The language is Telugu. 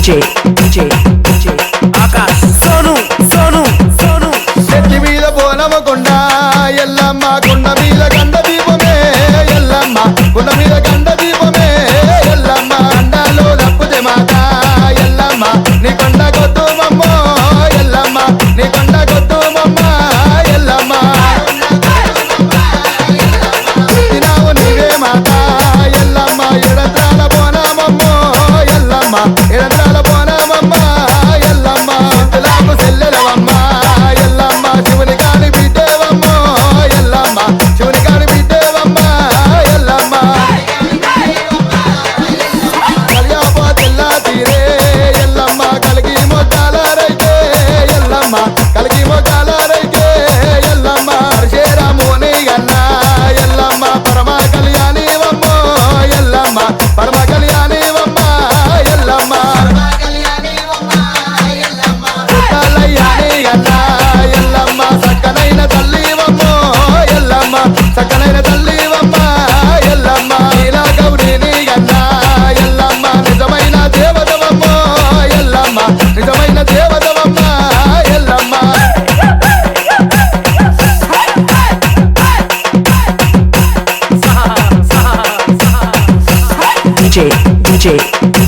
DJ Akash Sonu చెట్టి మీద పోనమకొండ ఎల్లమ్మ కొండ మీద గండ దీపమే ఎల్లమ్మ కొండ మీద గండ దీపమే ఎల్లమ్మ అండాలో తప్పుతే మాత ఎల్లమ్మ నీ కొండ కొద్దు మమ్మ ఎల్లమ్మ నీ కొండ కొద్దు మమ్మ ఎల్లమ్మ తినావు నీవే మాత ఎల్లమ్మ ఎడంత్రాల పోనమమ్మ ఎల్లమ్మ ఎడంత్రాల పోనమమ్మ ఎల్లమ్మ తులాకు సెల్లెలవమ్మ ఎల్లమ్మ శివుని కాని బిడ్డేవమ్మ ఎల్లమ్మ శివుని కాని బిడ్డేవమ్మ ఎల్లమ్మ కళ్యాపో తెల్లా తీరే ఎల్లమ్మ కలిగి మొట్టాల రైతే ఎల్లమ్మ కలిగి మొట్టాల రైతే ఎల్లమ్మ హర్షేరాముని గన్న ఎల్లమ్మ పరమ కళ్యాణివమ్మ ఎల్లమ్మ పరమ కళ్యాణివమ్మ ఎల్లమ్మ పుట్టాలయ్యాని గన్న ఎల్లమ్మ సక్కనైన తల్లివమ్మ ఎల్లమ్మ సక్కనైన తల్లివమ్మ ఎల్లమ్మ ఇలా గౌరీని గన్న ఎల్లమ్మ నిజమైన దేవతవమ్మ ఎల్లమ్మ నిజమైన దేవతవమ్మ ఎల్లమ్మ DJ